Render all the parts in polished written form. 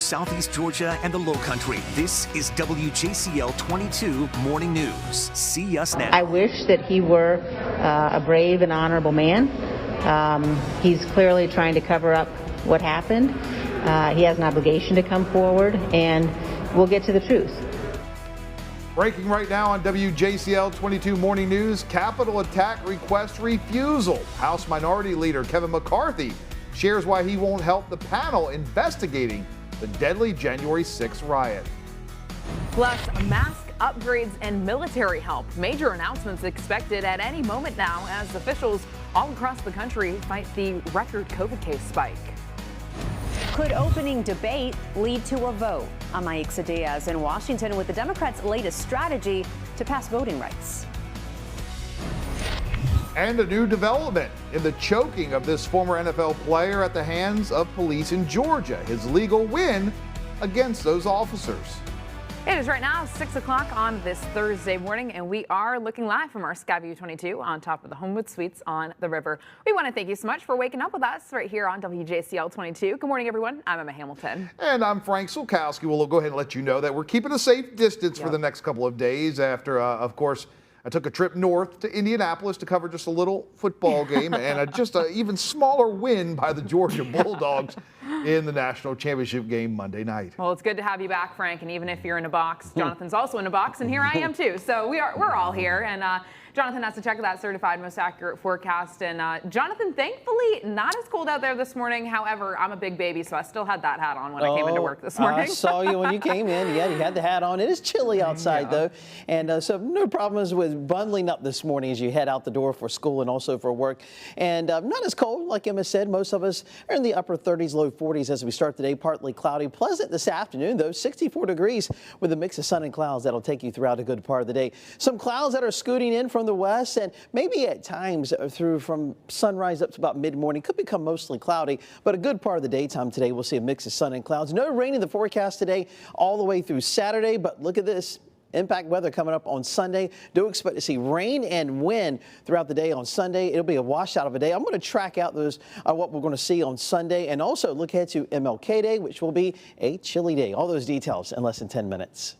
Southeast Georgia and the Lowcountry. This is WJCL 22 Morning News. See us now. I wish that he were a brave and honorable man. He's clearly trying to cover up what happened. He has an obligation to come forward, and we'll get to the truth. Breaking right now on WJCL 22 Morning News, Capitol attack request refusal. House Minority Leader Kevin McCarthy shares why he won't help the panel investigating the deadly January 6th riot. Plus, mask upgrades and military help. Major announcements expected at any moment now as officials all across the country fight the record COVID case spike. Could opening debate lead to a vote? I'm Aixa Diaz in Washington with the Democrats' latest strategy to pass voting rights. And a new development in the choking of this former NFL player at the hands of police in Georgia. His legal win against those officers. It is right now 6 o'clock on this Thursday morning, and we are looking live from our Skyview 22 on top of the Homewood Suites on the river. We want to thank you so much for waking up with us right here on WJCL 22. Good morning, everyone. I'm Emma Hamilton. And I'm Frank Sulkowski. We'll go ahead and let you know that we're keeping a safe distance for the next couple of days after, of course, I took a trip north to Indianapolis to cover just a little football game and just an even smaller win by the Georgia Bulldogs in the national championship game Monday night. Well, it's good to have you back, Frank. And even if you're in a box, Jonathan's also in a box, and here I am too. So we're all here. And Jonathan has to check that certified most accurate forecast. And Jonathan, thankfully, not as cold out there this morning. However, I'm a big baby, so I still had that hat on when I came into work this morning. I saw you when you came in. Yeah, you had the hat on. It is chilly outside, though. And so no problems with bundling up this morning as you head out the door for school and also for work. And not as cold, like Emma said. Most of us are in the upper 30s, low 40s as we start the day. Partly cloudy. Pleasant this afternoon, though. 64 degrees with a mix of sun and clouds that'll take you throughout a good part of the day. Some clouds that are scooting in from the west, and maybe at times through from sunrise up to about mid-morning could become mostly cloudy, but a good part of the daytime today we'll see a mix of sun and clouds. No rain in the forecast today all the way through Saturday, but look at this. Impact weather coming up on Sunday. Do expect to see rain and wind throughout the day on Sunday. It'll be a washout of a day. I'm going to track out those what we're going to see on Sunday, and also look ahead to MLK Day, which will be a chilly day. All those details in less than 10 minutes.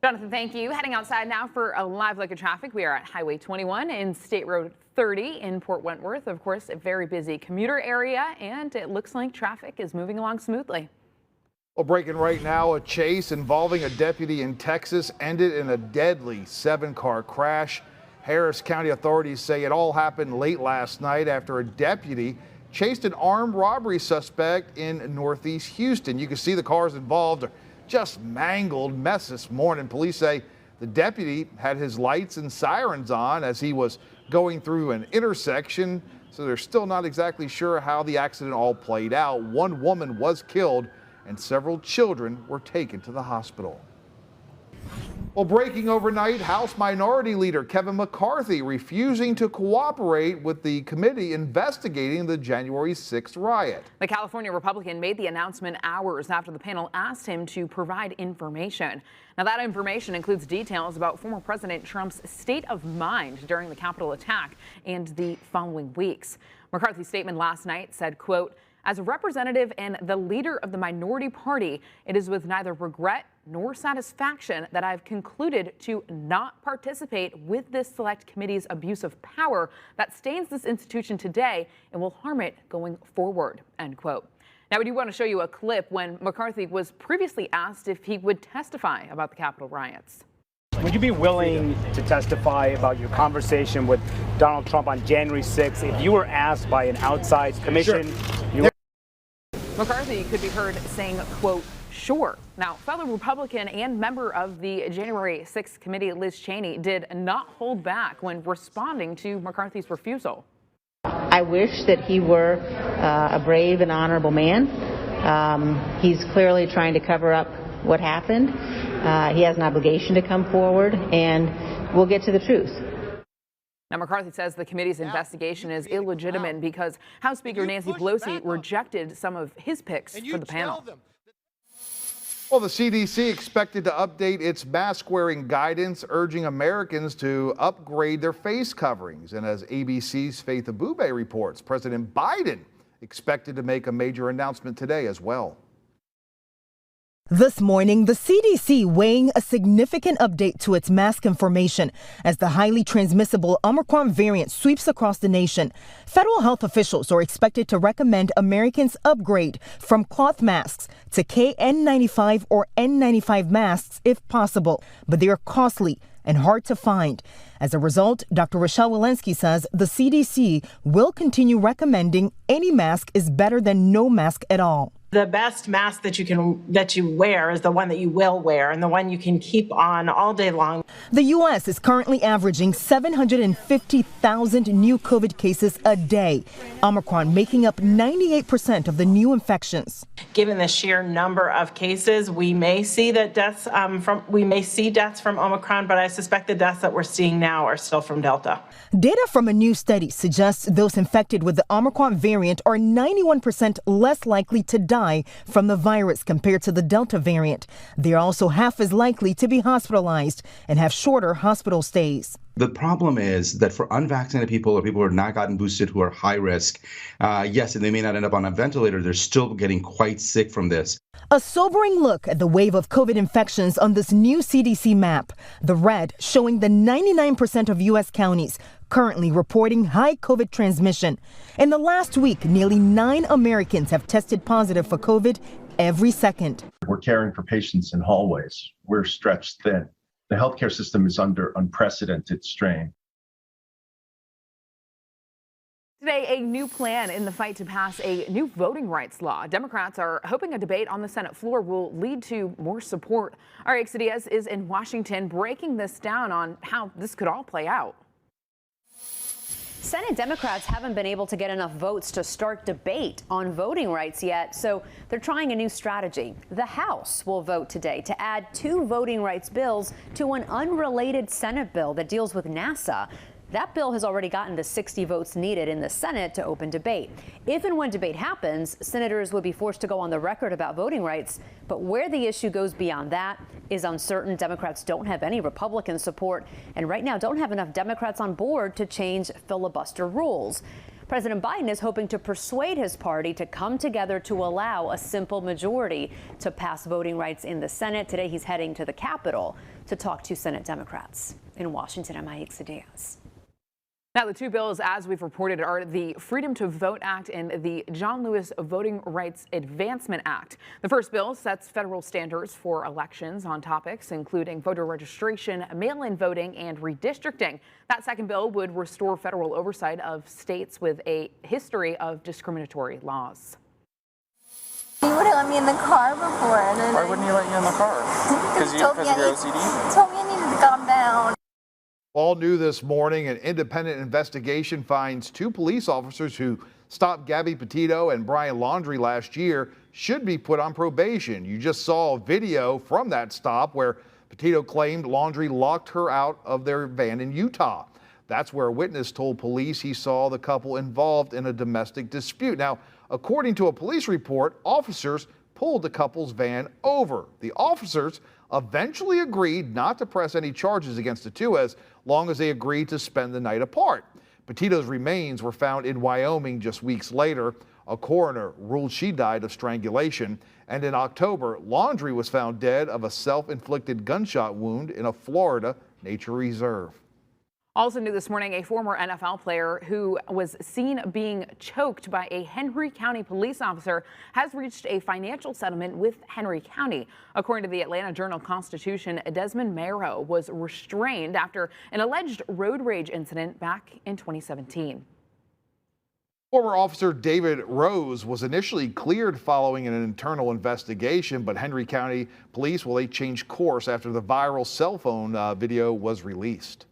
Jonathan, thank you. Heading outside now for a live look at traffic. We are at Highway 21 and State Road 30 in Port Wentworth. Of course, a very busy commuter area, and it looks like traffic is moving along smoothly. Well, breaking right now, a chase involving a deputy in Texas ended in a deadly 7-car crash. Harris County authorities say it all happened late last night after a deputy chased an armed robbery suspect in Northeast Houston. You can see the cars involved are just mangled mess this morning. Police say the deputy had his lights and sirens on as he was going through an intersection, so they're still not exactly sure how the accident all played out. One woman was killed and several children were taken to the hospital. Well, breaking overnight, House Minority Leader Kevin McCarthy refusing to cooperate with the committee investigating the January 6th riot. The California Republican made the announcement hours after the panel asked him to provide information. Now, that information includes details about former President Trump's state of mind during the Capitol attack and the following weeks. McCarthy's statement last night said, quote, "As a representative and the leader of the minority party, it is with neither regret nor satisfaction that I've concluded to not participate with this select committee's abuse of power that stains this institution today and will harm it going forward," end quote. Now, we do want to show you a clip when McCarthy was previously asked if he would testify about the Capitol riots. Would you be willing to testify about your conversation with Donald Trump on January 6th if you were asked by an outside commission? Sure. McCarthy could be heard saying, quote, "Sure." Now, fellow Republican and member of the January 6th committee, Liz Cheney, did not hold back when responding to McCarthy's refusal. I wish that he were a brave and honorable man. He's clearly trying to cover up what happened. He has an obligation to come forward, and we'll get to the truth. Now, McCarthy says the committee's investigation is illegitimate because House Speaker Nancy Pelosi rejected some of his picks for the panel. Well, the CDC expected to update its mask-wearing guidance, urging Americans to upgrade their face coverings. And as ABC's Faith Abube reports, President Biden expected to make a major announcement today as well. This morning, the CDC weighing a significant update to its mask information as the highly transmissible Omicron variant sweeps across the nation. Federal health officials are expected to recommend Americans upgrade from cloth masks to KN95 or N95 masks if possible, but they are costly and hard to find. As a result, Dr. Rochelle Walensky says the CDC will continue recommending any mask is better than no mask at all. The best mask that you wear is the one that you will wear and the one you can keep on all day long. The U.S. is currently averaging 750,000 new COVID cases a day, Omicron making up 98% of the new infections. Given the sheer number of cases, we may see deaths from Omicron, but I suspect the deaths that we're seeing now are still from Delta. Data from a new study suggests those infected with the Omicron variant are 91% less likely to die from the virus compared to the Delta variant. They are also half as likely to be hospitalized and have shorter hospital stays. The problem is that for unvaccinated people or people who are not gotten boosted who are high risk, yes, and they may not end up on a ventilator, they're still getting quite sick from this. A sobering look at the wave of COVID infections on this new CDC map. The red showing the 99% of U.S. counties currently reporting high COVID transmission. In the last week, nearly 9 Americans have tested positive for COVID every second. We're caring for patients in hallways. We're stretched thin. The healthcare system is under unprecedented strain. Today, a new plan in the fight to pass a new voting rights law. Democrats are hoping a debate on the Senate floor will lead to more support. Our Aixa Diaz is in Washington breaking this down on how this could all play out. Senate Democrats haven't been able to get enough votes to start debate on voting rights yet, so they're trying a new strategy. The House will vote today to add 2 voting rights bills to an unrelated Senate bill that deals with NASA. That bill has already gotten the 60 votes needed in the Senate to open debate. If and when debate happens, senators would be forced to go on the record about voting rights. But where the issue goes beyond that is uncertain. Democrats don't have any Republican support, and right now don't have enough Democrats on board to change filibuster rules. President Biden is hoping to persuade his party to come together to allow a simple majority to pass voting rights in the Senate. Today, he's heading to the Capitol to talk to Senate Democrats. In Washington, I'm Aixa Diaz. Now, the 2 bills, as we've reported, are the Freedom to Vote Act and the John Lewis Voting Rights Advancement Act. The first bill sets federal standards for elections on topics including voter registration, mail-in voting, and redistricting. That second bill would restore federal oversight of states with a history of discriminatory laws. He wouldn't let me in the car before. And then why wouldn't he let you in the car? Because of your OCD? He told me I needed to calm down. All new this morning, an independent investigation finds 2 police officers who stopped Gabby Petito and Brian Laundrie last year should be put on probation. You just saw a video from that stop where Petito claimed Laundrie locked her out of their van in Utah. That's where a witness told police he saw the couple involved in a domestic dispute. Now, according to a police report, officers pulled the couple's van over. The officers eventually agreed not to press any charges against the 2 as long as they agreed to spend the night apart. Petito's remains were found in Wyoming just weeks later. A coroner ruled she died of strangulation. And in October, Laundrie was found dead of a self-inflicted gunshot wound in a Florida nature reserve. Also new this morning, a former NFL player who was seen being choked by a Henry County police officer has reached a financial settlement with Henry County. According to the Atlanta Journal-Constitution, Desmond Marrow was restrained after an alleged road rage incident back in 2017. Former Officer David Rose was initially cleared following an internal investigation, but Henry County Police, well, they changed course after the viral cell phone video was released.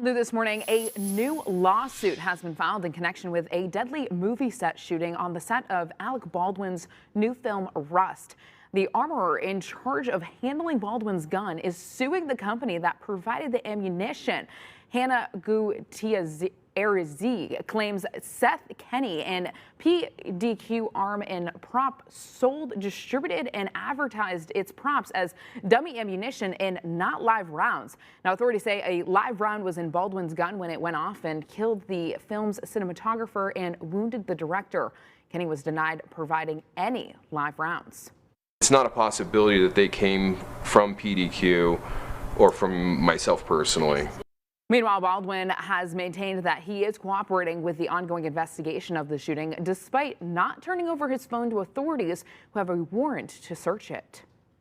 New this morning, a new lawsuit has been filed in connection with a deadly movie set shooting on the set of Alec Baldwin's new film Rust. The armorer in charge of handling Baldwin's gun is suing the company that provided the ammunition. Hannah Gutierrez claims Seth Kenny and PDQ Arm and Prop sold, distributed, and advertised its props as dummy ammunition and not live rounds. Now, authorities say a live round was in Baldwin's gun when it went off and killed the film's cinematographer and wounded the director. Kenny was denied providing any live rounds. It's not a possibility that they came from PDQ or from myself personally. Meanwhile, Baldwin has maintained that he is cooperating with the ongoing investigation of the shooting, despite not turning over his phone to authorities who have a warrant to search it.